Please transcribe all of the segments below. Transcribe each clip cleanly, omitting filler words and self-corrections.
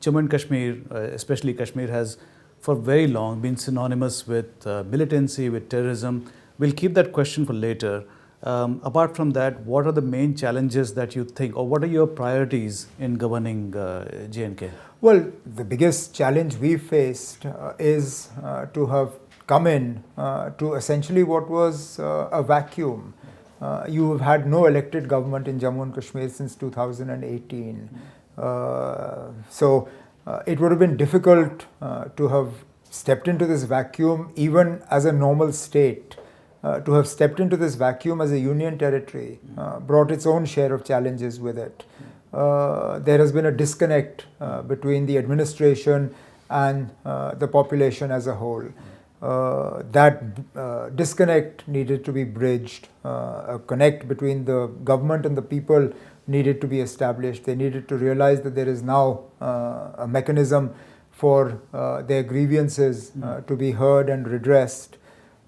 Jammu and Kashmir, especially Kashmir, has for very long been synonymous with militancy, with terrorism. We'll keep that question for later. Apart from that, what are the main challenges that you think, or what are your priorities in governing J&K? Well, the biggest challenge we faced is to have come in to essentially what was a vacuum. You have had no elected government in Jammu and Kashmir since 2018. So it would have been difficult to have stepped into this vacuum even as a normal state. To have stepped into this vacuum as a union territory brought its own share of challenges with it. There has been a disconnect between the administration and the population as a whole. That disconnect needed to be bridged. A connect between the government and the people needed to be established. They needed to realize that there is now a mechanism for their grievances to be heard and redressed.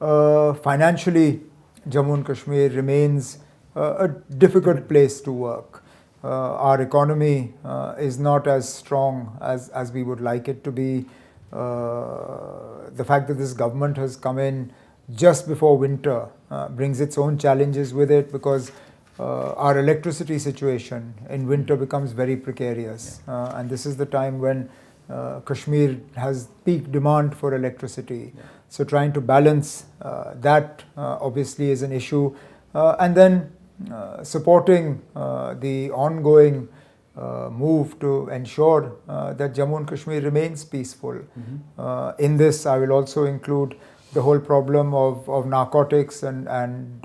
Financially, Jammu and Kashmir remains a difficult place to work. Our economy is not as strong as we would like it to be. The fact that this government has come in just before winter brings its own challenges with it, because our electricity situation in winter becomes very precarious. And this is the time when Kashmir has peak demand for electricity. So trying to balance that obviously is an issue. And then supporting the ongoing move to ensure that Jammu and Kashmir remains peaceful. In this, I will also include the whole problem of narcotics and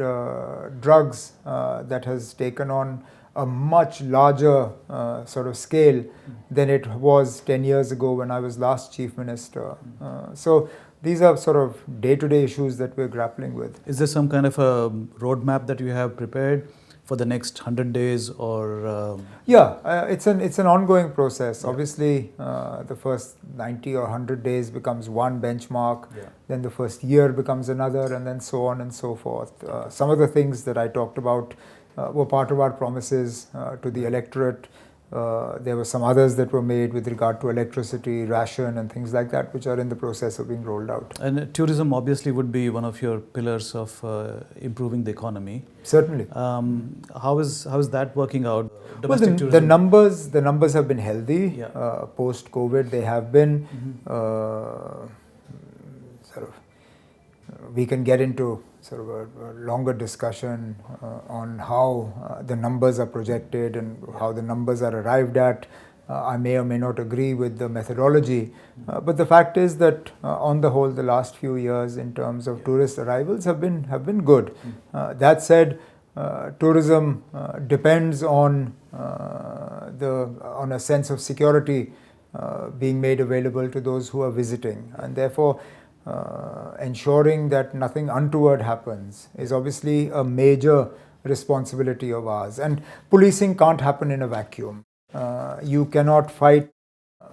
drugs that has taken on a much larger sort of scale than it was 10 years ago when I was last Chief Minister. So these are sort of day-to-day issues that we're grappling with. Is there some kind of a roadmap that you have prepared for the next 100 days or? Yeah, it's an ongoing process. Yeah. Obviously, the first 90 or 100 days becomes one benchmark, then the first year becomes another, and then so on and so forth. Some of the things that I talked about were part of our promises to the electorate. There were some others that were made with regard to electricity, ration and things like that, which are in the process of being rolled out. And tourism obviously would be one of your pillars of improving the economy. Certainly. How is that working out? Well, the numbers have been healthy. Post-COVID, they have been we can get into sort of a longer discussion on how the numbers are projected and how the numbers are arrived at. I may or may not agree with the methodology, but the fact is that on the whole, the last few years in terms of tourist arrivals have been good. That said, tourism depends on a sense of security being made available to those who are visiting, and therefore ensuring that nothing untoward happens is obviously a major responsibility of ours. And policing can't happen in a vacuum. You cannot fight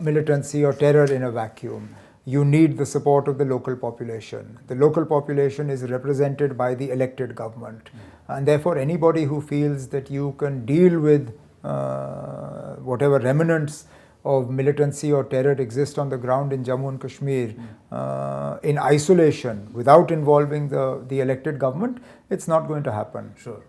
militancy or terror in a vacuum. You need the support of the local population. The local population is represented by the elected government. And therefore, anybody who feels that you can deal with whatever remnants of militancy or terror exist on the ground in Jammu and Kashmir in isolation without involving the elected government, it's not going to happen. Sure.